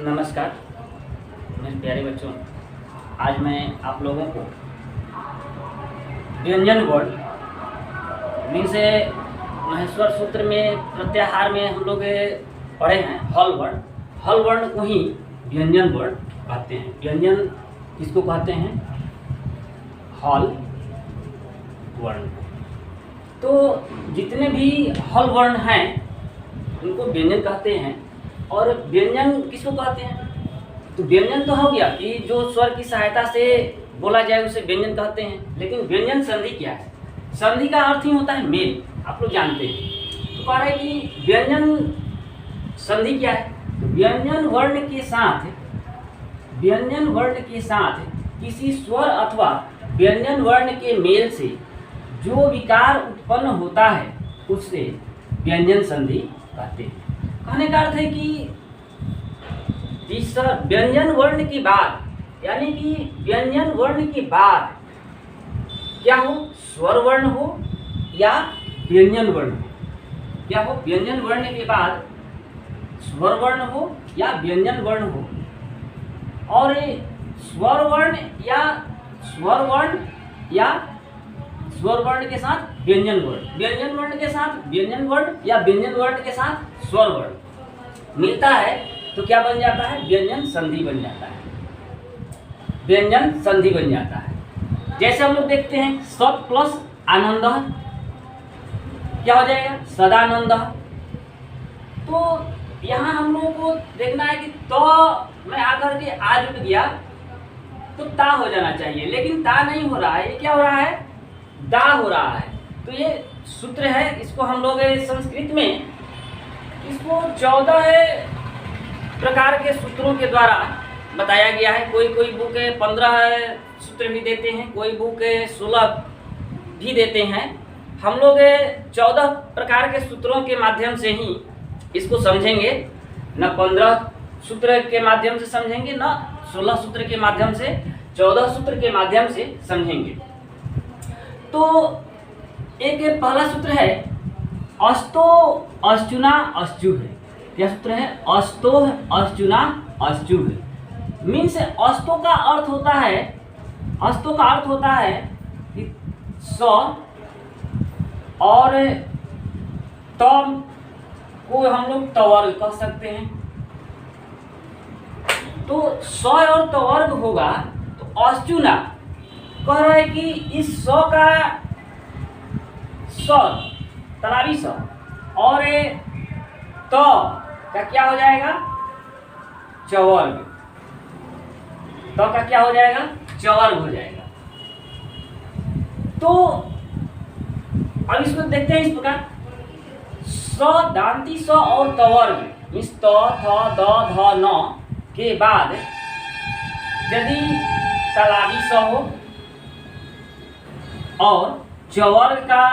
नमस्कार मेरे प्यारे बच्चों। आज मैं आप लोगों को व्यंजन वर्ण मीन से महेश्वर सूत्र में प्रत्याहार में हम लोग पढ़े हैं हल वर्ण को ही व्यंजन वर्ण कहते हैं। व्यंजन किसको कहते हैं? हल वर्ण। तो जितने भी हल वर्ण हैं उनको व्यंजन कहते हैं। और व्यंजन किसको कहते हैं? तो व्यंजन तो हो गया कि जो स्वर की सहायता से बोला जाए उसे व्यंजन कहते हैं। लेकिन व्यंजन संधि क्या है? संधि का अर्थ ही होता है मेल, आप लोग जानते हैं। तो कह रहे हैं कि व्यंजन संधि क्या है? तो व्यंजन वर्ण के साथ किसी स्वर अथवा व्यंजन वर्ण के मेल से जो विकार उत्पन्न होता है उससे व्यंजन संधि कहते हैं। कहने का अर्थ है कि इस व्यंजन वर्ण के बाद यानी कि व्यंजन वर्ण के बाद क्या हो? स्वर वर्ण हो या व्यंजन वर्ण हो। क्या हो? व्यंजन वर्ण के बाद स्वर वर्ण हो या व्यंजन वर्ण हो। और स्वर वर्ण के साथ व्यंजन वर्ण, व्यंजन वर्ण के साथ व्यंजन वर्ण या व्यंजन वर्ण के साथ स्वर वर्ण मिलता है तो क्या बन जाता है? व्यंजन संधि बन जाता है। व्यंजन संधि बन जाता है। जैसे हम लोग देखते हैं सत प्लस आनंद क्या हो जाएगा? सदानंद। तो यहाँ हम लोगों को देखना है कि तो मैं आकर के आ जुट गया तो ता हो जाना चाहिए, लेकिन ता नहीं हो रहा है। ये क्या हो रहा है? दा हो रहा है। तो ये सूत्र है, इसको हम लोग संस्कृत में इसको 14 प्रकार के सूत्रों के द्वारा बताया गया है। कोई बुक 15 सूत्र भी देते हैं, कोई बुक 16 भी देते हैं। हम लोग 14 प्रकार के सूत्रों के माध्यम से ही इसको समझेंगे। न 15 सूत्र के माध्यम से समझेंगे, न 16 सूत्र के माध्यम से, 14 सूत्र के माध्यम से समझेंगे। तो एक पहला सूत्र है अस्तो अश्चुना अश्चु है। क्या सूत्र है? अस्तो अश्चुना अश्चु है। मीन्स अस्तो का अर्थ होता है कि स और तम को हम लोग तवर्ग कह सकते हैं। तो स और तवर्ग होगा तो अश्चुना कह रहा है कि इस स का तलावी स और तो का क्या हो जाएगा? चवर्ग। तो का क्या हो जाएगा? चवर्ग हो जाएगा। तो अब इसको देखते हैं इस प्रकार। स दांती स और तवर्ग इस त थ द ध न के बाद यदि तलावी स हो और चवर्ग का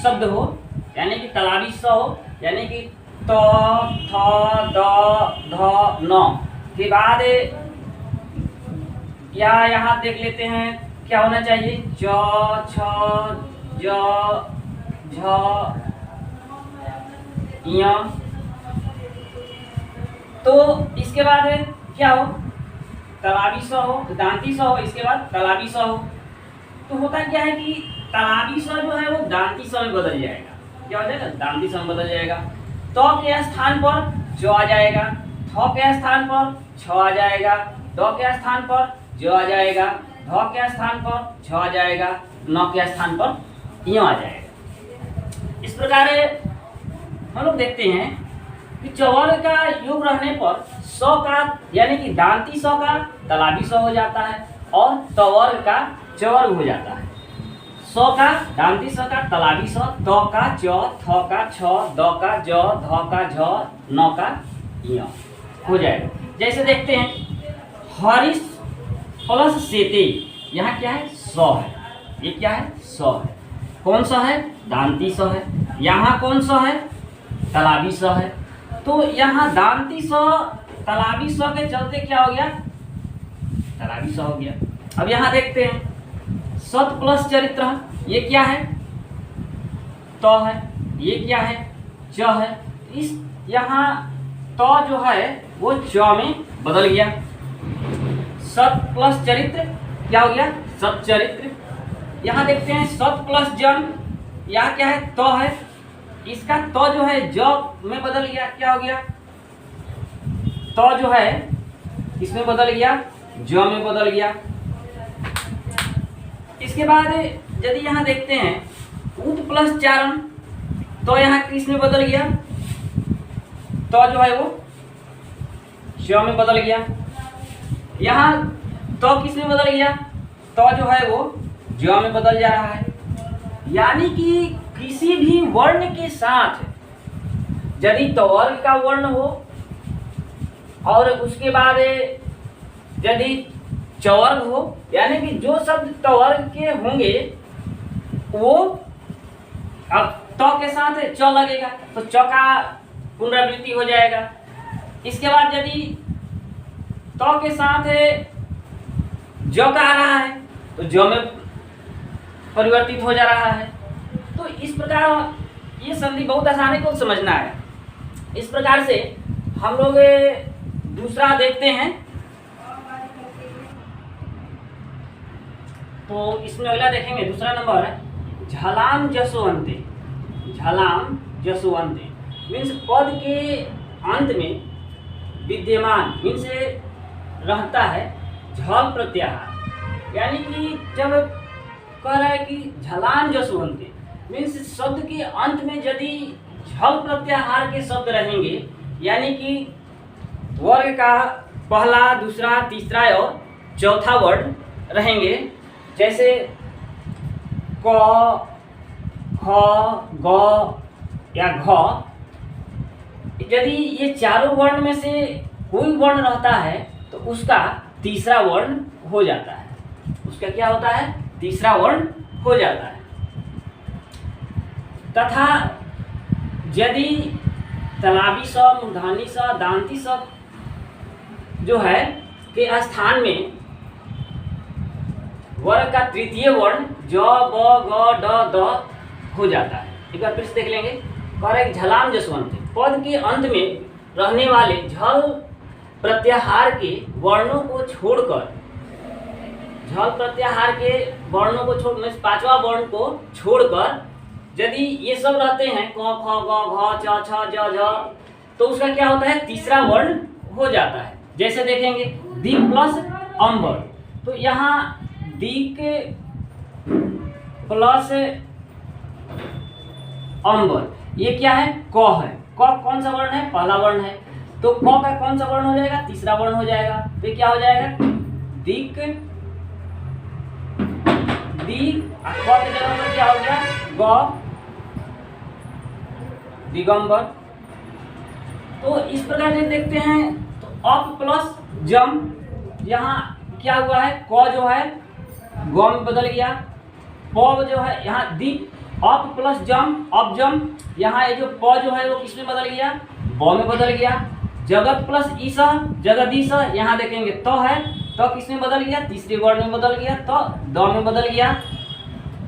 शब्द हो यानी कि तलावी स हो यानी कि त थ द ध न के बाद या यहाँ देख लेते हैं क्या होना चाहिए? ज छ ज झ य। तो इसके बाद क्या हो? तलावी स हो, दांती स हो, इसके बाद तलावी स हो। तो होता क्या है कि तलावी स जो है वो दांती स में बदल जाएगा। क्या हो जाएगा? दांती स में बदल जाएगा। तो के स्थान पर ज आ जाएगा, थ के स्थान पर छ आ जाएगा, द के स्थान पर ज आ जाएगा, ध के स्थान पर छ आ जाएगा, न के स्थान पर य आ जाएगा। इस प्रकार हम लोग देखते हैं कि चवर्ग का योग रहने पर स का यानी कि दांती स का तलावी स हो जाता है और तवर्ग का चवर्ग हो जाता है। स का दांती स का तलावी स, त का च, थ का छ, द का ज, ध का झ, न का य हो जाएगा। जैसे देखते हैं हरिश प्लस सेते, यहाँ क्या है? स है। ये क्या है? स है। कौन सा है? दांती स है। यहाँ कौन सा है? तलावी स है। तो यहाँ दांती स तलावी स के चलते क्या हो गया? तलावी स हो गया। अब यहाँ देखते हैं सत प्लस चरित्र, ये क्या है? त है। ये क्या है? च है। इस यहाँ तो जो है वो च में बदल गया। सत प्लस चरित्र क्या हो गया? सच्चरित्र। यहाँ देखते हैं सत प्लस जम, यहाँ क्या है? तो है, इसका तो जो है ज में बदल गया, क्या हो गया? तो जो है इसमें बदल गया, ज में बदल गया। इसके बाद यदि यहाँ देखते हैं उत प्लस चारण, तो यहाँ किस में बदल गया? तो जो है वो श में बदल गया। यहाँ तो किस में बदल गया? तो जो है वो ज में बदल जा रहा है। यानी कि किसी भी वर्ण के साथ यदि तवर्ग का वर्ण हो और उसके बाद यदि चवर्ग हो, यानी कि जो शब्द तवर्ग के होंगे वो अब तो के साथ च लगेगा तो च का पुनरावृत्ति हो जाएगा। इसके बाद यदि तो के साथ ज का आ रहा है तो ज में परिवर्तित हो जा रहा है। तो इस प्रकार ये संधि बहुत आसानी को समझना है। इस प्रकार से हम लोग दूसरा देखते हैं। तो इसमें अगला देखेंगे, दूसरा नंबर है झलाम जसवंते। झलाम जसवंते मीन्स पद के अंत में विद्यमान मीन्स रहता है झल प्रत्याहार। यानी कि जब कह रहा है कि झलाम जसवंते मीन्स शब्द के अंत में यदि झल प्रत्याहार के शब्द रहेंगे, यानी कि वर्ग का पहला, दूसरा, तीसरा और चौथा वर्ण रहेंगे, जैसे क, ख, ग या घ, यदि ये चारों वर्ण में से कोई वर्ण रहता है तो उसका तीसरा वर्ण हो जाता है। उसका क्या होता है? तीसरा वर्ण हो जाता है। तथा यदि तलाबी स, मूर्धानी स, दांती स जो है के स्थान में वर्ग का तृतीय वर्ण ज, ब, ग, ड, द हो जाता है। एक बार फिर से देख लेंगे। कह रहे झलाम जसवंत पद के अंत में रहने वाले झल प्रत्याहार के वर्णों को छोड़कर, झल प्रत्याहार के वर्णों को छोड़ पांचवा वर्ण को छोड़कर यदि ये सब रहते हैं क, ख, ग, घ, च, छ, ज, झ, तो उसका क्या होता है? तीसरा वर्ण हो जाता है। जैसे देखेंगे दिक प्लस अंबर, तो यहाँ दिक प्लस अंबर ये क्या है? क है। क कौन सा वर्ण है? पहला वर्ण है। तो क का कौन सा वर्ण हो जाएगा? तीसरा वर्ण हो जाएगा। तो क्या हो जाएगा? दिक, दिक क के जगह पर क्या हो गया? ग, दिगंबर। तो इस प्रकार से देखते हैं तो अप प्लस जम, यहाँ क्या हुआ है? क जो है ग में बदल गया। प जो है यहाँ दिक, अप प्लस जम, अप जम, यहाँ ये जो प जो है वो किसमें बदल गया? ब में बदल गया। जगत प्लस ईस, जगदीश, यहाँ देखेंगे तो है, तो किसमें बदल गया? तीसरे वर्ण में बदल गया, तो द में बदल गया।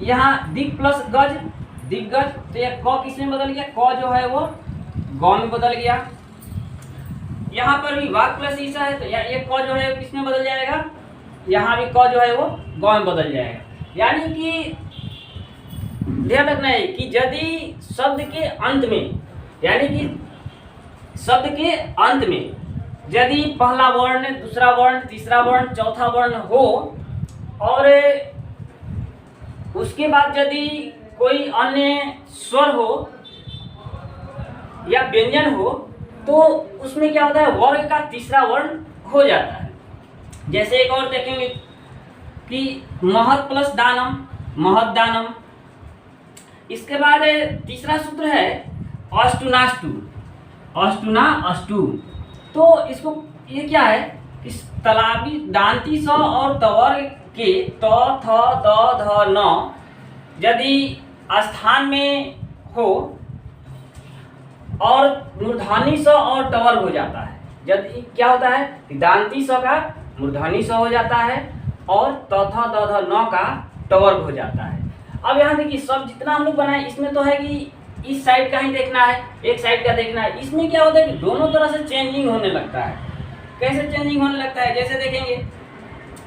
यहाँ दिक प्लस गज, दिग्गज, तो ये क किसमें बदल गया? क जो है वो ग में बदल गया। यहाँ पर भी वाक प्लस ईसा है, तो ये क जो है किसमें बदल जाएगा? यहाँ भी क जो है वो ग में बदल जाएगा। यानी कि ध्यान रखना है कि यदि शब्द के अंत में, यानी कि शब्द के अंत में यदि पहला वर्ण, दूसरा वर्ण, तीसरा वर्ण, चौथा वर्ण हो और उसके बाद यदि कोई अन्य स्वर हो या व्यंजन हो तो उसमें क्या होता है? वर्ग का तीसरा वर्ण हो जाता है। जैसे एक और देखेंगे कि महत प्लस दानम, महत दानम। इसके बाद तीसरा सूत्र है अष्टुनाष्टु, अष्टुना अष्टु। तो इसको ये क्या है? इस तलाबी दांती स और तवर्ग के त, थ, द, ध, न यदि स्थान में हो और मूर्धानी स और टवर्ग हो जाता है, यदि क्या होता है? दांती स का मूर्धानी स हो जाता है और त, थ, द, ध, न का टवर्ग हो जाता है। अब यहाँ देखिए सब जितना हम लोग बनाए इसमें तो है कि इस साइड का ही देखना है, एक साइड का देखना है। इसमें क्या होता है कि दोनों तरह से चेंजिंग होने लगता है। कैसे चेंजिंग होने लगता है, जैसे देखेंगे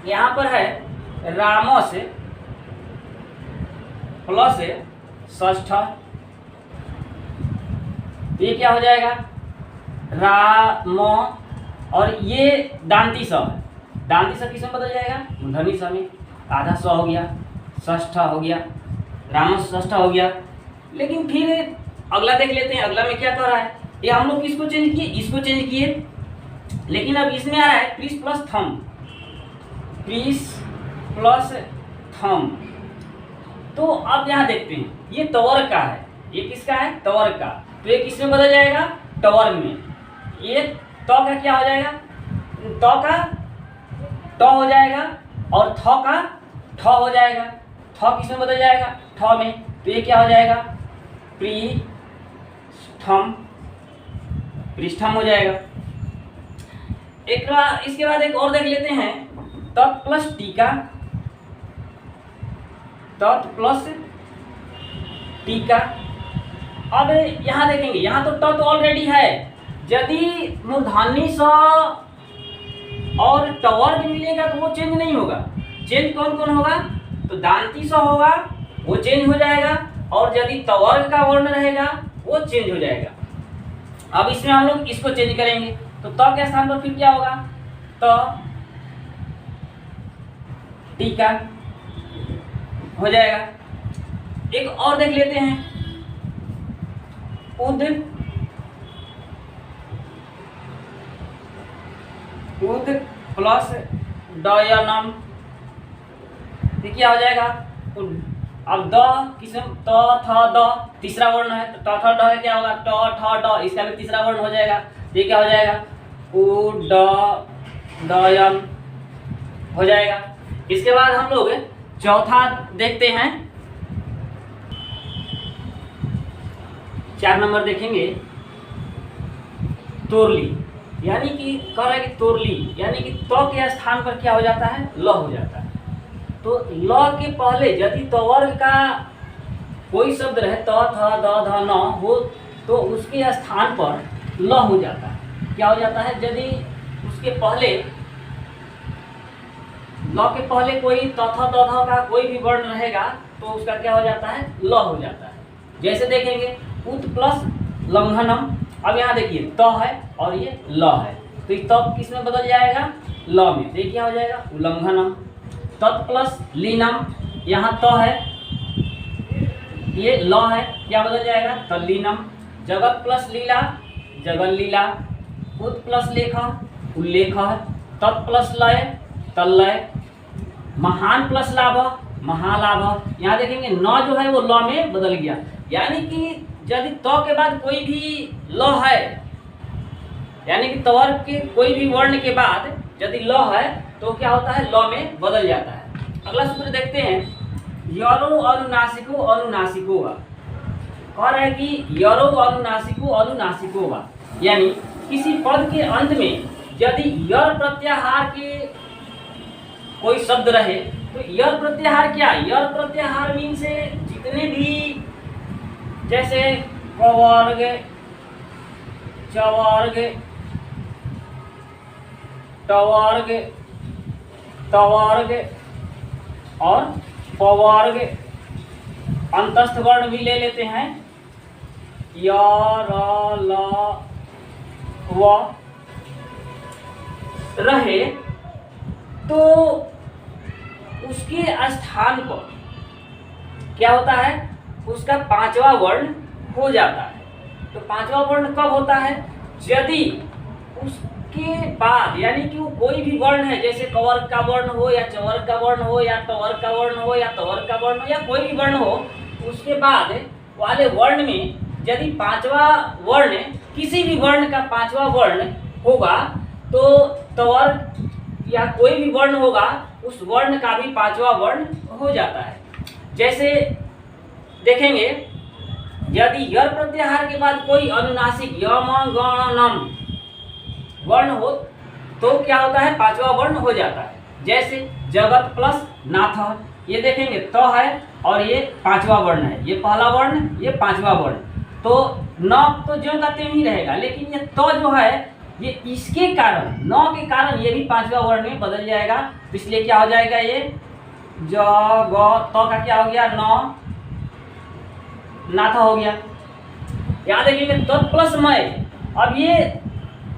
यहाँ पर है रामस प्लस षष्ठ, ये क्या हो जाएगा राम, और ये दांती स है, दांती स किसमें बदल जाएगा मूर्धनी स में, आधा स हो गया, षष्ठ हो गया, रामस षष्ठ हो गया। लेकिन फिर अगला देख लेते हैं, अगला में क्या कर रहा है, ये हम लोग किसको चेंज किए, इसको चेंज किए, लेकिन अब इसमें आ रहा है प्रीस प्लस थम, प्रीस प्लस थम। तो अब यहाँ देखते हैं ये तवर्ग का है, ये किसका है तवर्ग का, तो ये किसमें बदल जाएगा टवर्ग में। ये तो का क्या हो जाएगा, तो का ट हो जाएगा और थ का ठ हो जाएगा, थ किसमें बदल जाएगा ठ में, तो ये क्या हो जाएगा पृष्ठम, पृष्ठम हो जाएगा। एक इसके बाद एक और देख लेते हैं तत् प्लस टीका, तत् प्लस टीका। अब यहाँ देखेंगे, यहाँ तो तत् ऑलरेडी है, यदि मूर्धनी स और टवर्ग मिलेगा तो वो चेंज नहीं होगा। चेंज कौन कौन होगा, तो दांती स होगा वो चेंज हो जाएगा, और यदि तवर्ग का वर्ण रहेगा वो चेंज हो जाएगा। अब इसमें हम लोग इसको चेंज करेंगे, तो त के स्थान पर फिर क्या होगा त टीका हो जाएगा। एक और देख लेते हैं उद, उद प्लस डयनम, क्या हो जाएगा अब द किसम त थ द तीसरा वर्ण है, तो ट थ ड है, क्या होगा ट ठ ड, इसका भी तीसरा वर्ण हो जाएगा, ये क्या हो जाएगा उ ड डयन हो जाएगा। इसके बाद हम लोग चौथा देखते हैं, 4 नंबर देखेंगे तोरली, यानी कि कह रहा है कि तोरली यानी कि तो के स्थान पर क्या हो जाता है ल हो जाता है। तो ल के पहले यदि तवर्ग का कोई शब्द रहे त थ द ध न हो तो उसके स्थान पर ल हो जाता है। क्या हो जाता है, यदि उसके पहले ल के पहले कोई त थ द ध का कोई भी वर्ण रहेगा तो उसका क्या हो जाता है ल हो जाता है। जैसे देखेंगे उत प्लस लंघनम, अब यहाँ देखिए त है और ये ल है, तो ये तब किस में बदल जाएगा ल में, तो ये क्या हो जाएगा उल्लंघनम। तत् प्लस लीनम, यहाँ त है ये ल है, क्या बदल जाएगा तल्लीनम। जगत प्लस लीला जगन लीला, उत प्लस लेख उल्लेख है, तत् प्लस लय तल्लय, महान प्लस लाभ महालाभ। यहाँ देखेंगे न जो है वो ल में बदल गया, यानी कि यदि त के बाद कोई भी ल है, यानी कि तवर्ग के कोई भी वर्ण के बाद यदि ल है तो क्या होता है ल में बदल जाता है। अगला सूत्र देखते हैं यरो अनुनासिको अनुनासिको वा, कह रहा है कि यरो अनुनासिको अनुनासिको वा, यानी किसी पद के अंत में यदि यर प्रत्याहार के कोई शब्द रहे तो यर प्रत्याहार क्या, यर प्रत्याहार मीन से जितने भी जैसे कवर्ग चवर्ग टवर्ग तवर्ग और पवर्ग, अंतस्थ वर्ण भी ले लेते हैं य र ल व रहे तो उसके स्थान पर क्या होता है उसका 5वां वर्ण हो जाता है। तो 5वां वर्ण कब होता है, यदि उसके बाद यानी कि वो कोई भी वर्ण है, जैसे कवर्ग का वर्ण हो या चवर्ग का वर्ण हो या टवर्ग का वर्ण हो या तवर्ग का वर्ण हो या कोई भी वर्ण हो, उसके बाद वाले वर्ण में यदि 5वां वर्ण किसी भी वर्ण का 5वां वर्ण होगा तो तवर्ग या कोई भी वर्ण होगा उस वर्ण का भी 5वां वर्ण हो जाता है। जैसे देखेंगे यदि यर प्रत्याहार के बाद कोई अनुनासिक यम गणनम वर्ण हो तो क्या होता है 5वां वर्ण हो जाता है। जैसे जगत प्लस नाथ, ये देखेंगे तो है और ये 5वां वर्ण है, ये पहला वर्ण ये 5वां वर्ण, तो न तो ज्यों का त्यों ही रहेगा, लेकिन ये तो जो है ये इसके कारण, न के कारण ये भी पांचवा वर्ण में बदल जाएगा। तो इसलिए क्या हो जाएगा, ये ज ग तो का क्या हो गया, न नाथा हो गया। यहाँ देखिए तो प्लस मय, अब ये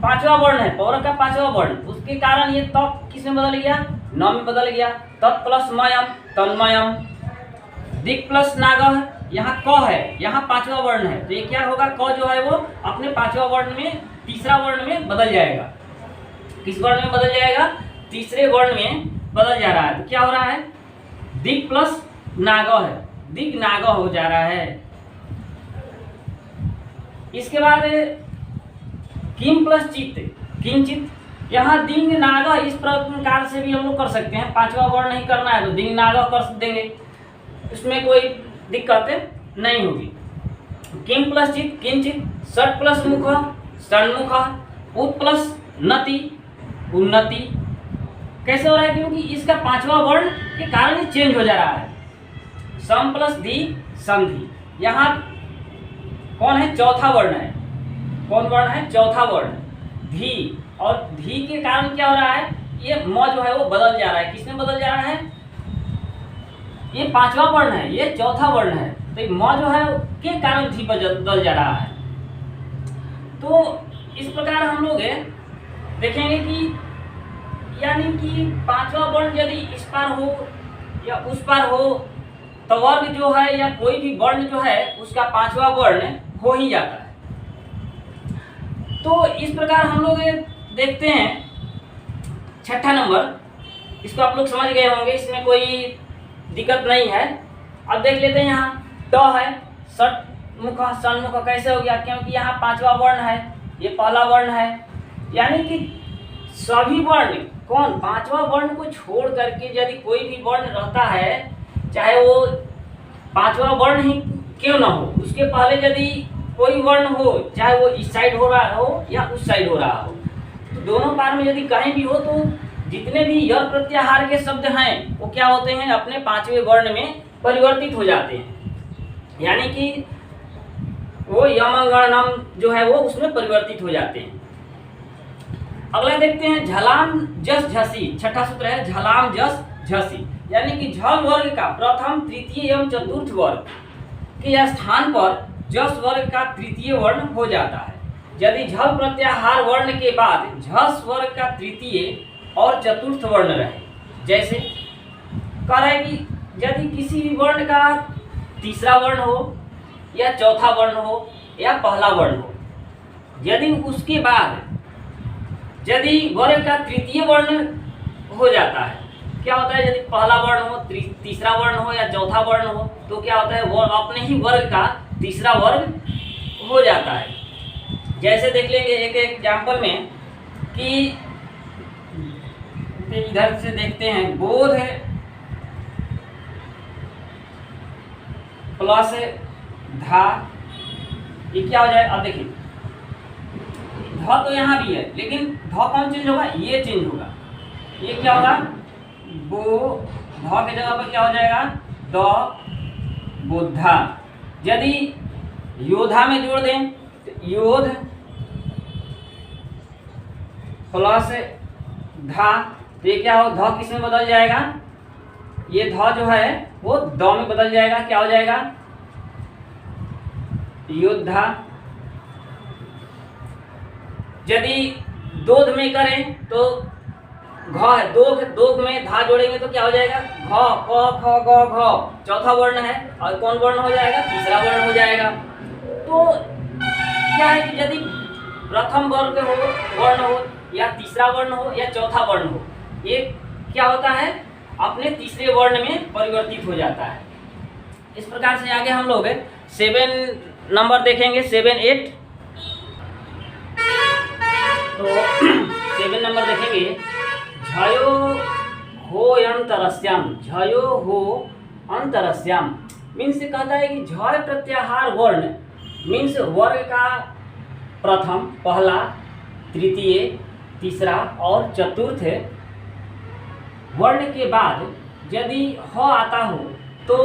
पांचवा वर्ण है, पौरक का पांचवा वर्ण, उसके कारण ये तो किस में बदल गया, न में बदल गया। तत् प्लस मयम तन्मयम। दिक् प्लस नागः, यहाँ क है, यहाँ पांचवा वर्ण है, तो ये क्या होगा, क जो है वो अपने पांचवा वर्ण में तीसरा वर्ण में बदल जाएगा। किस वर्ण में बदल जाएगा, तीसरे वर्ण में बदल जा रहा है। तो क्या हो रहा है, दिक् प्लस नागः है, दिक् नागः हो जा रहा है। इसके बाद किम प्लस चित्त, किंचित, यहाँ दिंग नागा इस प्रकार से भी हम लोग कर सकते हैं। पांचवा वर्ण नहीं करना है तो दिंग नागा कर देंगे, इसमें कोई दिक्कत नहीं होगी। किम प्लस चित किंचित, षट प्लस मुख षण्मुख, उत प्लस नति उन्नति। कैसे हो रहा है, क्योंकि इसका पांचवा वर्ण के कारण ही चेंज हो जा रहा है। सम प्लस धी संधि, यहाँ कौन है, चौथा वर्ण है। कौन वर्ण है, चौथा वर्ण, धी। और धी के कारण क्या हो रहा है, ये म जो है वो बदल जा रहा है। किसमें बदल जा रहा है, ये पांचवा वर्ण है, ये चौथा वर्ण है, तो म जो है के कारण धी बदल जा रहा है। तो इस प्रकार हम लोग देखेंगे कि यानी कि पांचवा वर्ण यदि इस पार हो या उस पार हो तो वर्ग जो है या कोई भी वर्ण जो है उसका पांचवा वर्ण हो ही जाता है। तो इस प्रकार हम लोग देखते हैं छठा नंबर, इसको आप लोग समझ गए होंगे, इसमें कोई दिक्कत नहीं है। अब देख लेते हैं, यहाँ ट है, षट मुख षण्मुख कैसे हो गया, क्योंकि यहाँ पांचवा वर्ण है, ये पहला वर्ण है। यानी कि सभी वर्ण, कौन, पांचवा वर्ण को छोड़ करके यदि कोई भी वर्ण रहता है, चाहे वो पांचवा वर्ण ही क्यों ना हो, उसके पहले यदि कोई वर्ण हो, चाहे वो इस साइड हो रहा हो या उस साइड हो रहा हो, तो दोनों पार में यदि कहीं भी हो तो जितने भी य प्रत्याहार के शब्द हैं वो क्या होते हैं, अपने पांचवें वर्ण में परिवर्तित हो जाते हैं। यानी कि वो यमगणम जो है वो उसमें परिवर्तित हो जाते हैं। अगला देखते हैं झलाम जस झसी, छठा सूत्र है झलाम जस झसी। यानी कि झल वर्ग का प्रथम तृतीय एवं चतुर्थ वर्ग के स्थान पर जस वर्ग का तृतीय वर्ण हो जाता है। यदि झल प्रत्याहार वर्ण के बाद झस वर्ग का तृतीय और चतुर्थ वर्ण रहे, जैसे कह रहा है कि यदि किसी भी वर्ण का तीसरा वर्ण हो या चौथा वर्ण हो या पहला वर्ण हो, यदि उसके बाद यदि वर्ग का तृतीय वर्ण हो जाता है, क्या होता है, यदि पहला वर्ण हो, तीसरा वर्ण हो या चौथा वर्ण हो, तो क्या होता है, वो अपने ही वर्ग का तीसरा वर्ग हो जाता है। जैसे देख लेंगे एक एग्जाम्पल में कि इधर से देखते हैं, बोध प्लस धा, ये क्या हो जाए, अब देखिए ध तो यहाँ भी है, लेकिन ध कौन चेंज होगा, ये चेंज होगा। ये क्या होगा, बो, ध के जगह पर क्या हो जाएगा, द बोधा। यदि योधा में जोड़ दें तो योध प्लस धा, तो ये क्या हो, ध किस में बदल जाएगा, ये ध जो है वो द में बदल जाएगा। क्या हो जाएगा, योद्धा। यदि दोध में करें तो घ है, दोग में धा जोड़ेंगे तो क्या हो जाएगा, घ क ख ग घ, चौथा वर्ण है, और कौन वर्ण हो जाएगा, तीसरा वर्ण हो जाएगा। तो क्या है कि यदि प्रथम वर्ग हो, वर्ण हो या तीसरा वर्ण हो या चौथा वर्ण हो, ये क्या होता है, अपने तीसरे वर्ण में परिवर्तित हो जाता है। इस प्रकार से आगे हम लोग 7 नंबर देखेंगे, 7, 8। तो 7 नंबर देखेंगे, झयो हो अंतरस्याम, झयो हो अंतरस्याम मीन्स कहता है कि झ प्रत्याहार वर्ण मीन्स वर्ग का प्रथम, पहला, तृतीय, तीसरा और चतुर्थ वर्ण के बाद यदि ह आता हो तो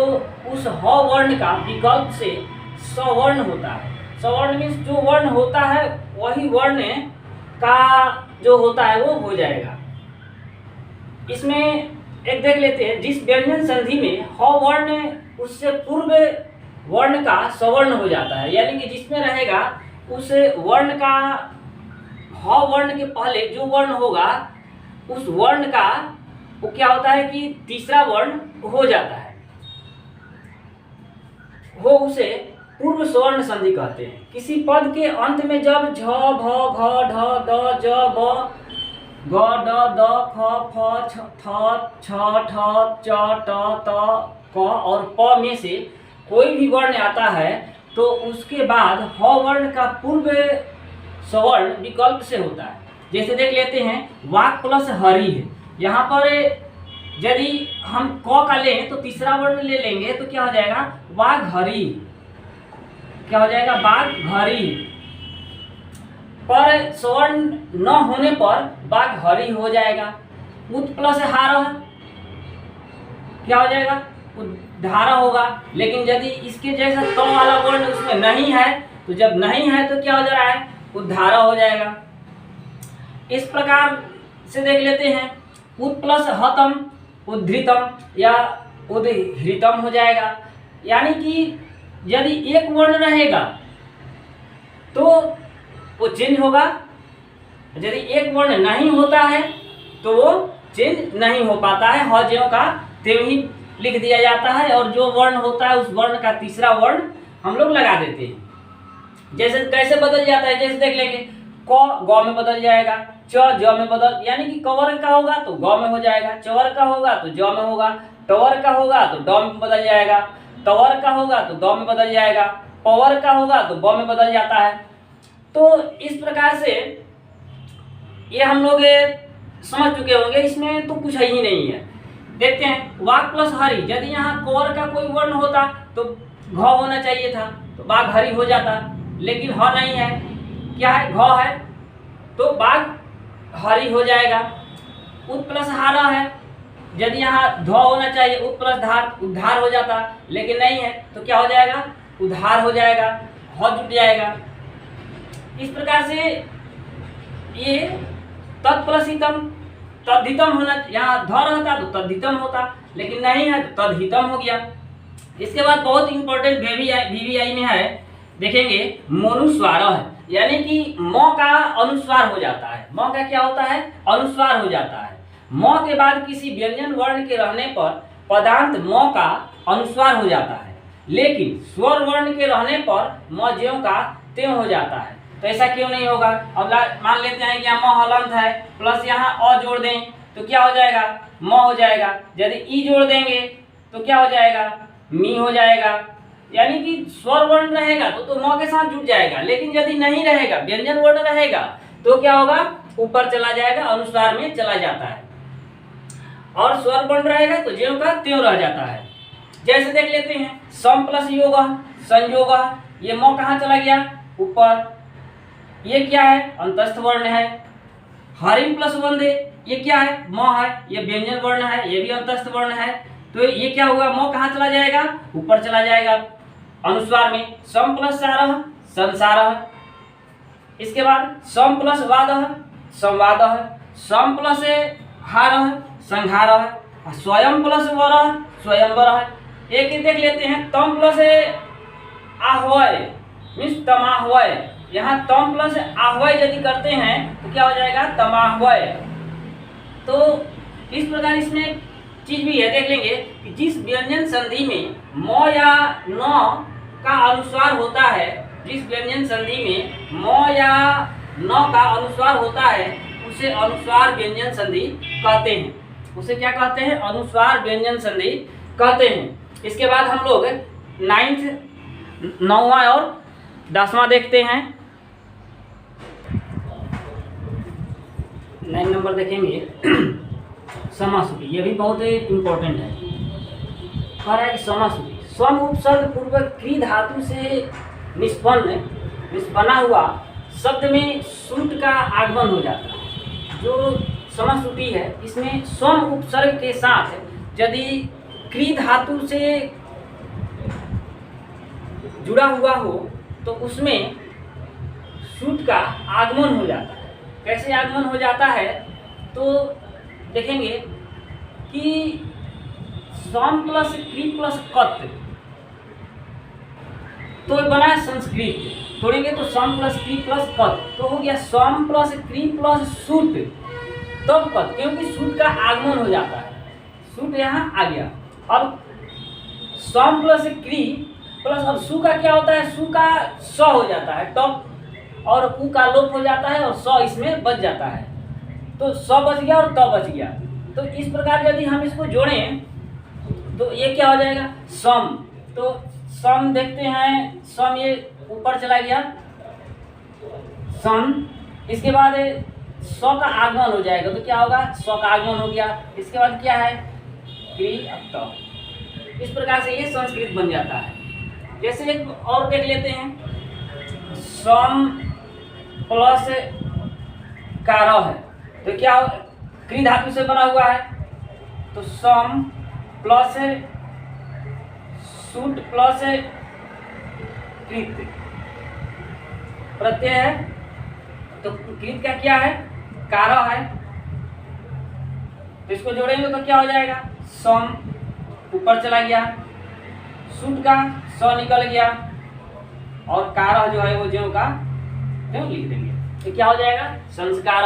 उस ह वर्ण का विकल्प से सवर्ण होता है। सवर्ण मीन्स जो वर्ण होता है वही वर्ण का जो होता है वो हो जाएगा। इसमें एक देख लेते हैं, जिस व्यंजन संधि में ह वर्ण उससे पूर्व वर्ण का सवर्ण हो जाता है, यानी कि जिसमें रहेगा उस वर्ण का ह वर्ण के पहले जो वर्ण होगा उस वर्ण का वो क्या होता है कि तीसरा वर्ण हो जाता है, वो उसे पूर्व सवर्ण संधि कहते हैं। किसी पद के अंत में जब झ भ घ ढ द ज ब ग ड द ख फ छ थ छ ठ च ट त क और प में से कोई भी वर्ण आता है तो उसके बाद ह वर्ण का पूर्व सवर्ण विकल्प से होता है। जैसे देख लेते हैं, वाक प्लस हरि है, यहाँ पर यदि हम क का लें तो तीसरा वर्ण ले लेंगे तो क्या हो जाएगा, वाघरी। क्या हो जाएगा, वाघरी। पर स्वर्ण न होने पर वाघरी हो जाएगा। उत प्लस हार क्या हो जाएगा, उद्धारा होगा। लेकिन यदि इसके जैसा तो वाला वर्ण उसमें नहीं है तो जब नहीं है तो क्या हो जा रहा है, उद्धारा हो जाएगा। इस प्रकार से देख लेते हैं, उत प्लस हतम उद्धृतम या उद्धृतम हो जाएगा। यानी कि यदि एक वर्ण रहेगा तो वो चेंज होगा, यदि एक वर्ण नहीं होता है तो वो चेंज नहीं हो पाता है, ह ज्यों का त्यों ही लिख दिया जाता है और जो वर्ण होता है उस वर्ण का तीसरा वर्ण हम लोग लगा देते हैं। जैसे कैसे बदल जाता है, जैसे देख लेंगे, क ग में बदल जाएगा, च ज में बदल, यानी कि कवर का होगा तो ग में हो जाएगा, चवर का होगा तो ज में होगा, टवर का होगा तो ड में बदल जाएगा, तवर का होगा तो द में बदल जाएगा, पवर का होगा तो ब में बदल जाता है। तो इस प्रकार से ये हम लोग समझ चुके होंगे, इसमें तो कुछ है ही नहीं है। देखते हैं, वाक प्लस हरि, यदि यहाँ कवर का कोई वर्ण होता तो घ होना चाहिए था तो बाघ हरि हो जाता, लेकिन ह नहीं है, क्या है, घ है तो बाघ हरि हो जाएगा। उत प्लस हारा है, यदि यहाँ ध होना चाहिए उत प्लस धार उद्धार हो जाता, लेकिन नहीं है तो क्या हो जाएगा, उद्धार हो जाएगा, ह जुट जाएगा। इस प्रकार से ये तत् प्लस हितम तद्धितम होना, यहाँ ध रहता तो तद्धितम होता, लेकिन नहीं है तो तद्धितम हो गया। इसके बाद बहुत इंपॉर्टेंट वीवीआई में है, देखेंगे, मोनुस्वार है, यानी कि म का अनुस्वार हो जाता है। म का क्या होता है, अनुस्वार हो जाता है। म के बाद किसी व्यंजन वर्ण के रहने पर पदांत म का अनुस्वार हो जाता है, लेकिन स्वर वर्ण के रहने पर म ज्यों का त्यों हो जाता है। तो ऐसा क्यों नहीं होगा। अब मान लेते हैं कि यहाँ म हलंत है, प्लस यहाँ अ जोड़ दें तो क्या हो जाएगा, म हो जाएगा। यदि ई जोड़ देंगे तो क्या हो जाएगा, मी हो जाएगा। यानी कि स्वर वर्ण रहेगा तो म के साथ जुड़ जाएगा, लेकिन यदि नहीं रहेगा, व्यंजन वर्ण रहेगा तो क्या होगा, ऊपर चला जाएगा, अनुस्वार में चला जाता है। और स्वर वर्ण रहेगा तो ज्यों का त्यों रह जाता है। जैसे देख लेते हैं, सम प्लस योग संयोग, ये म कहाँ चला गया, ऊपर। ये क्या है, अंतस्थ वर्ण है। हरिम प्लस वंदे, ये क्या है, म है, ये व्यंजन वर्ण है, ये भी अंतस्थ वर्ण है। तो ये क्या हुआ, म कहाँ चला जाएगा, ऊपर चला जाएगा अनुस्वार में। सम प्लस सारह संसारः, इसके बाद सम प्लस वादः संवादः, सम प्लस हारः संहारः, स्वयं प्लस वरः स्वयंवरः। एक देख लेते हैं, तम प्लस आहवय मीन्स तमाहवय, यहाँ तम प्लस आहवय यदि करते हैं तो क्या हो जाएगा, तमाहवय। तो इस प्रकार इसमें चीज भी है, देख लेंगे कि जिस व्यंजन संधि में म या न का अनुस्वार होता है, जिस व्यंजन संधि में म या न का अनुस्वार होता है उसे अनुस्वार व्यंजन संधि कहते हैं। उसे क्या कहते हैं, अनुस्वार व्यंजन संधि कहते हैं। इसके बाद हम लोग 9वां और 10वां देखते हैं। 9 नंबर देखेंगे, समासुति, ये भी बहुत इम्पोर्टेंट है। कह रहा है कि समासुति स्वम उपसर्ग पूर्वक क्री धातु से निष्पन्ना हुआ शब्द में श्रुत का आगमन हो जाता है। जो समासुति है इसमें स्वम उपसर्ग के साथ यदि क्री धातु से जुड़ा हुआ हो तो उसमें सूट का आगमन हो जाता है। कैसे आगमन हो जाता है तो देखेंगे कि सम प्लस क्री प्लस कत, तो बना है संस्कृत, तोड़ेंगे तो सम प्लस क्री प्लस कत, तो हो गया सम प्लस क्री प्लस सूट तब कत, क्योंकि सूट का आगमन हो जाता है, सूट यहाँ आ गया। अब सम प्लस क्री प्लस, अब सु का क्या होता है, सु का स हो जाता है टॉप, और उ का लोप हो जाता है और स इसमें बच जाता है, तो स बच गया और त बच गया। तो इस प्रकार यदि हम इसको जोड़ें तो ये क्या हो जाएगा, सम। तो सम देखते हैं, सम ये ऊपर चला गया सम, इसके बाद स का आगमन हो जाएगा, तो क्या होगा, स का आगमन हो गया, इसके बाद क्या है क्री अब त। इस प्रकार से ये संस्कृत बन जाता है। जैसे एक और देख लेते हैं, सम प्लस कारह है, तो क्या क्री धातु से बना हुआ है, तो सम प्लस सूट प्लस कृत प्रत्यय है, तो कृत का क्या है, कारह है, तो इसको जोड़ेंगे तो क्या हो जाएगा, सम ऊपर चला गया, सूट का स निकल गया, और कारह जो है वो ज्यों का त्यों लिख देंगे, तो क्या हो जाएगा, संस्कार।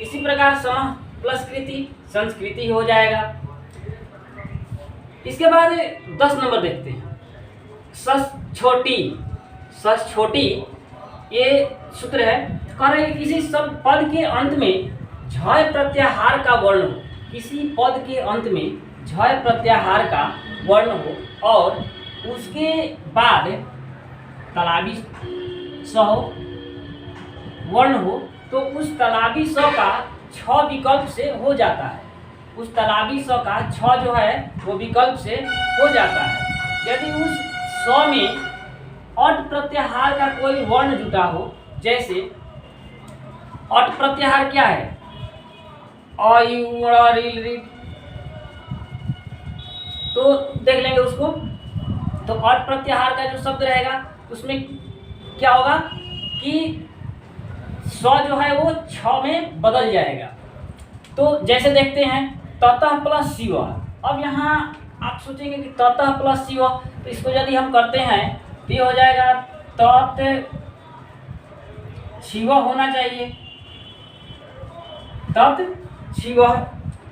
इसी प्रकार सम प्लस कृति संस्कृति हो जाएगा। इसके बाद 10 नंबर देखते हैं, सस छोटी। सस छोटी ये सूत्र है, कह रहे हैं किसी सब पद के अंत में झय प्रत्याहार का वर्ण हो, किसी पद के अंत में झय प्रत्याहार का वर्ण हो और उसके बाद तलाबी स वर्ण हो, तो उस तलाबी स का 6 विकल्प से हो जाता है, उस तलाबी स का 6 जो है वो विकल्प से हो जाता है। यदि उस स में अट प्रत्याहार का कोई वर्ण जुटा हो, जैसे अट प्रत्याहार क्या है, अ इ उ ड़ ऋ ऋ, तो देख लेंगे उसको। तो अट प्रत्याहार का जो शब्द रहेगा उसमें क्या होगा कि स जो है वो 6 में बदल जाएगा। तो जैसे देखते हैं ततः प्लस शिव, अब यहाँ आप सोचेंगे कि ततः प्लस शिव, तो इसको यदि हम करते हैं तो ये हो जाएगा तत् शिव होना चाहिए, तत् शिव।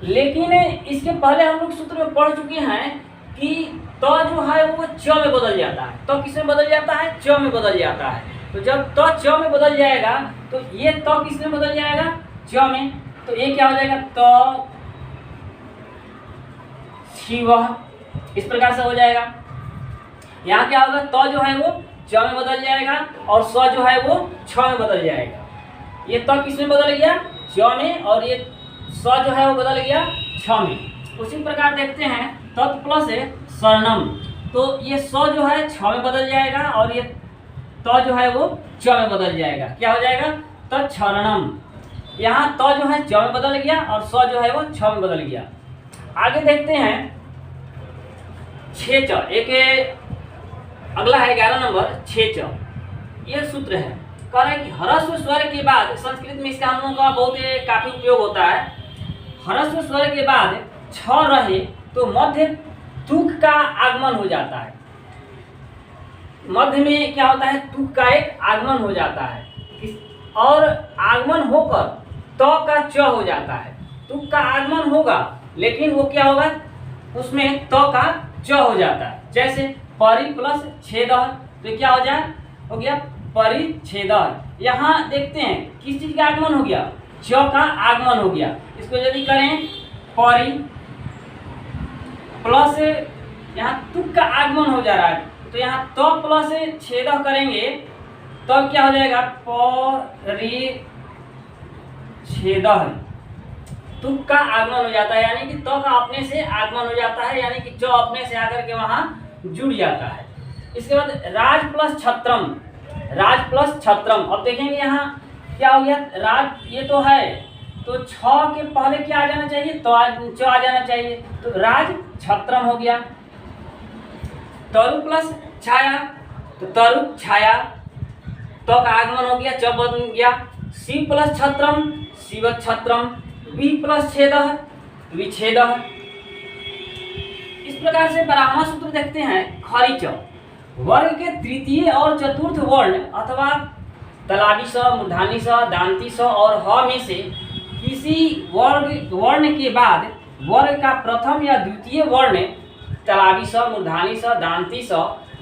लेकिन इसके पहले हम लोग सूत्र में पढ़ चुके हैं कि त जो है वो च में बदल जाता है, तो किस में बदल जाता है, च में बदल जाता है। तो जब त च में बदल जाएगा तो ये त किस में बदल जाएगा, च में, तो ये क्या हो जाएगा, त शिव, इस प्रकार से हो जाएगा। यहाँ क्या होगा, त जो है वो च में बदल जाएगा और स जो है वो छ में बदल जाएगा। ये त किस में बदल गया, च में, और ये स जो है वो बदल गया छ में। उसी प्रकार देखते हैं तत् प्लस शरणम, तो ये स जो है छ में बदल जाएगा और ये त जो है वो च में बदल जाएगा, क्या हो जाएगा, तत्क्षरणम। यहाँ त जो है च में बदल गया और स जो है वो छ में बदल गया। आगे देखते हैं 6 च, एक अगला है 11 नंबर 6 च। यह सूत्र है, कह रहा है कि ह्रस्व स्वर के बाद, संस्कृत में इसका हम लोगों का बहुत काफी उपयोग होता है, ह्रस्व स्वर के बाद छ रहे तो मध्य तुक का आगमन हो जाता है। मध्य में क्या होता है, तुक का एक आगमन हो जाता है, और आगमन होकर त का च हो जाता है। तुक का आगमन होगा लेकिन वो क्या होगा, उसमें त का च हो जाता है। जैसे परि प्लस छेदह, तो क्या हो जाए, हो गया परिच्छेदन। यहाँ देखते हैं किस चीज का आगमन हो गया, च का आगमन हो गया। इसको यदि करें परि प्लस, यहाँ तुक का आगमन हो जा रहा है, तो यहाँ तो प्लस छेदह करेंगे तो क्या हो जाएगा, परिच्छेदः, तुक का आगमन हो जाता है, यानी कि तो का अपने से आगमन हो जाता है, यानी कि जो अपने से आकर के वहां जुड़ जाता है। इसके बाद राज प्लस छत्रम, राज प्लस छत्रम। अब देखेंगे यहाँ क्या हो गया, राज ये तो है, तो छ के पहले क्या आ जाना चाहिए, तो च आ जाना चाहिए, तो राज छत्रम हो गया। तरु प्लस छाया, तो तरु छाया, तो का आगमन हो गया, च बन गया सी प्लस छत्रम शिव छत्रम, बी प्लस छेद विच्छेद। इस प्रकार से ब्राह्मण सूत्र देखते हैं। खरिच वर्ग के तृतीय और चतुर्थ वर्ण अथवा तलावी स, मूर्धानी स, दांती स और ह में से किसी वर्ण के बाद वर्ग का प्रथम या द्वितीय वर्ण तलावी स, मूर्धानी स, दांती स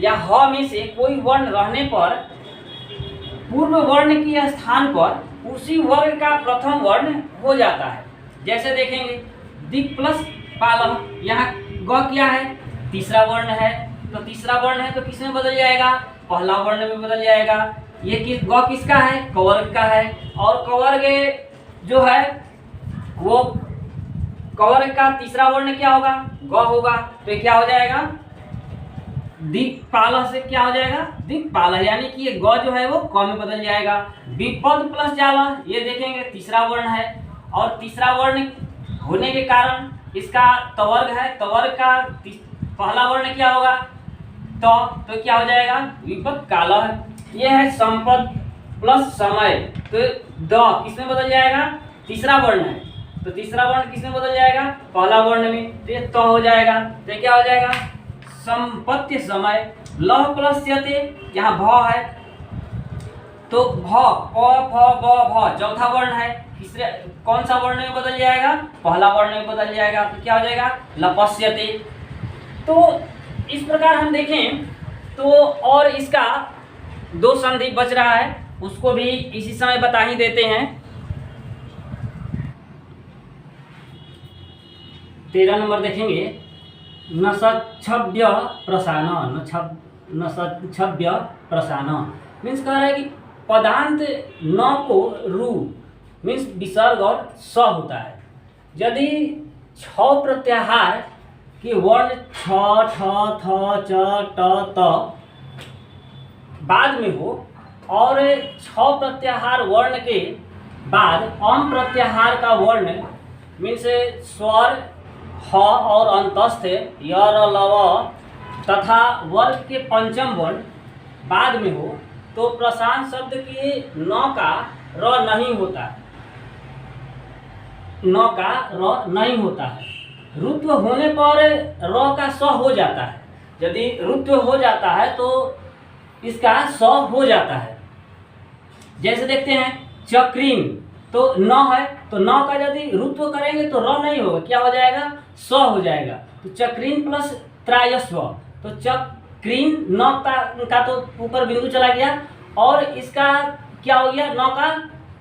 या ह में से कोई वर्ण रहने पर पूर्व वर्ण के स्थान पर उसी वर्ग का प्रथम वर्ण हो जाता है। जैसे देखेंगे दिक् प्लस पाल, यहाँ ग क्या है, तीसरा वर्ण है, तो तीसरा वर्ण है तो किस में बदल जाएगा, पहला वर्ण में बदल जाएगा। ये ग किसका है, कवर्ग का है, और कवर्ग जो है वो कवर्ग का तीसरा वर्ण क्या होगा, ग होगा, तो ये क्या हो जाएगा, दिक्पाल से क्या हो जाएगा, दिक्पाल, यानी कि ये ग जो है वो क में बदल जाएगा। विपद प्लस जाल, ये देखेंगे तीसरा वर्ण है, और तीसरा वर्ण होने के कारण इसका तवर्ग है, तवर्ग का पहला वर्ण क्या होगा, तो क्या हो जाएगा, विपद काल है। ये है संपद प्लस समय, तो द किसमें बदल जाएगा, तीसरा वर्ण है, तो तीसरा वर्ण किसमें बदल जाएगा, पहला वर्ण में, तो ये तो हो जाएगा, तो क्या हो जाएगा, संपत्ति समय। लह प्लस यते, यहाँ भ है, तो भ प फ ब भ चौथा वर्ण है, तीसरे कौन सा वर्ण में बदल जाएगा, पहला वर्ण में बदल जाएगा, तो क्या हो जाएगा, लपस्यते। तो इस प्रकार हम देखें तो, और इसका दो संधि बच रहा है, उसको भी इसी समय बता ही देते हैं। 13 नंबर देखेंगे, नसच्छव्य प्रसारण, नसच्छव्य प्रसारण मीन्स कह रहा है कि पदांत न को रू मीन्स विसर्ग और स होता है। यदि छ प्रत्याहार के वर्ण छ, ठ, थ, च, ट, त बाद में हो और छ प्रत्याहार वर्ण के बाद अम प्रत्याहार का वर्ण मीन्स स्वर ह और अंतस्थ य, र, ल, व तथा वर्ग के पंचम वर्ण बाद में हो, तो प्रशांत शब्द के न का र नहीं होता है, न का र नहीं होता है। रुत्व होने पर र का स हो जाता है। यदि रुत्व हो जाता है तो इसका स हो जाता है। जैसे देखते हैं चक्रीन, तो न है, तो न का यदि रुत्व करेंगे तो र नहीं होगा, क्या हो जाएगा, स हो जाएगा। तो चक्रीन प्लस त्रायस्व, तो चक्रीन न का तो ऊपर बिंदु चला गया और इसका क्या हो गया, न का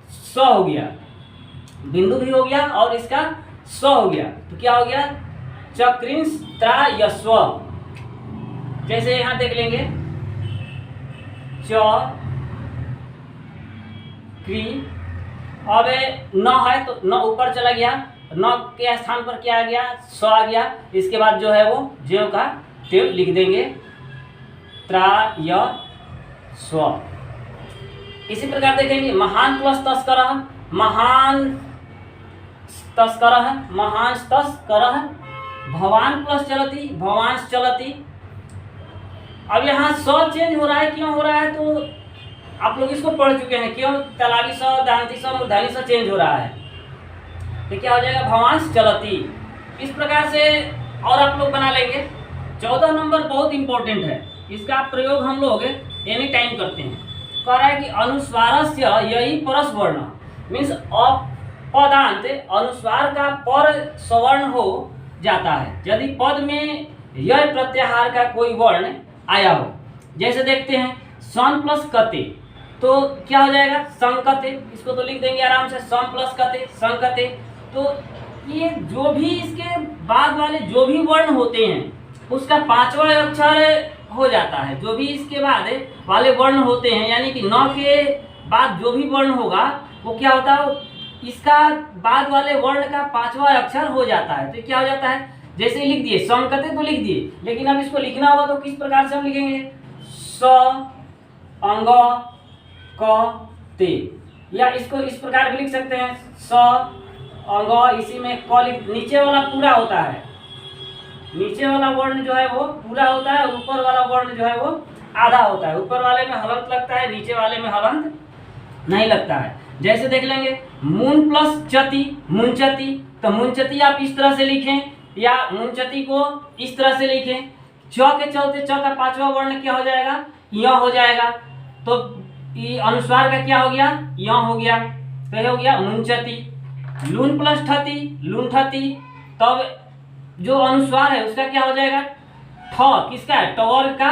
स हो गया, बिंदु भी हो गया और इसका स हो गया, तो क्या हो गया, चक्रीन त्रायस्व। जैसे यहाँ देख लेंगे च क्री, अब न है तो न ऊपर चला गया, न के स्थान पर क्या आ गया, स आ गया, इसके बाद जो है वो ज्यों का त्यों लिख देंगे त्राय स्व। इसी प्रकार देखेंगे महान प्लस तस्कर, महान तस्कर, महान तस्कर, भवान प्लस चलती, भवान चलती। अब यहाँ स चेंज हो रहा है, क्यों हो रहा है, तो आप लोग इसको पढ़ चुके हैं, क्यों तलावी स, दांती स, मूर्धानी स चेंज हो रहा है, तो क्या हो जाएगा, भवांश चलती। इस प्रकार से और आप लोग बना लेंगे। 14 नंबर बहुत इंपॉर्टेंट है, इसका प्रयोग हम लोग एनी टाइम करते हैं। कह रहा है कि अनुस्वारस्य यही परस वर्ण मीन्स अपदांत अनुस्वार का पर सवर्ण हो जाता है यदि पद में यह प्रत्याहार का कोई वर्ण आया हो। जैसे देखते हैं सन प्लस कते, तो क्या हो जाएगा, संकते, इसको तो लिख देंगे आराम से, सन प्लस कते संकते। तो ये जो भी इसके बाद वाले जो भी वर्ण होते हैं उसका पांचवा अक्षर हो जाता है। जो भी इसके बाद वाले वर्ण होते हैं यानी कि न के बाद जो भी वर्ण होगा वो क्या होता है, इसका बाद वाले वर्ण का पांचवा अक्षर हो जाता है। तो क्या हो जाता है, जैसे लिख दिए संकते तो लिख दिए, लेकिन अब इसको लिखना होगा तो किस प्रकार से हम लिखेंगे, स अंग क ते, या इसको इस प्रकार भी लिख सकते हैं, स अंग, इसी में क नीचे वाला पूरा होता है, नीचे वाला वर्ण जो है वो पूरा होता है, ऊपर वाला वर्ण जो है वो आधा होता है, ऊपर वाले में हलंत लगता है, नीचे वाले में हलंत नहीं लगता है। जैसे देख लेंगे मून प्लस चति, मुंचति, तो मुंचति आप इस तरह से लिखें या मुंचति को इस तरह से लिखें। च के चलते च का पांचवा वर्ण क्या हो जाएगा, य हो जाएगा। तो ये अनुस्वार का क्या हो गया, य हो गया, तो ये हो गया मुंचति। लून प्लस ठति, लूंठति, तब जो अनुस्वार है उसका क्या हो जाएगा, ठ, किसका है, टवर का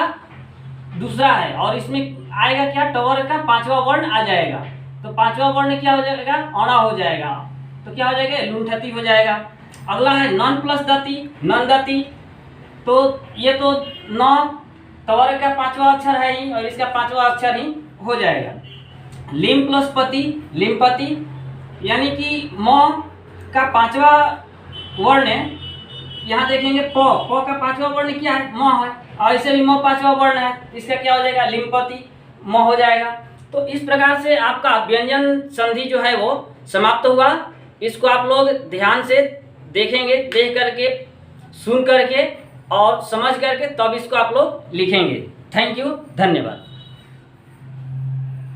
दूसरा है, और इसमें आएगा क्या, टवर का पांचवा वर्ण आ जाएगा। तो पांचवा वर्ण क्या हो जाएगा, अणा हो जाएगा, तो क्या हो जाएगा, लूंठति हो जाएगा। अगला है नन प्लस दति, नंदति, तो ये तो न तवर का पांचवा अक्षर है ही, और इसका पांचवा अक्षर ही हो जाएगा। लिम प्लस पति, लिमपति, यानी कि म का पांचवा वर्ण है, यहाँ देखेंगे प का पांचवा वर्ण क्या है, म है, और इसे भी म पांचवा वर्ण है, इसका क्या हो जाएगा, लिमपति, म हो जाएगा। तो इस प्रकार से आपका व्यंजन संधि जो है वो समाप्त हुआ। इसको आप लोग ध्यान से देखेंगे, देख करके, सुन करके और समझ करके, तब इसको आप लोग लिखेंगे। थैंक यू, धन्यवाद।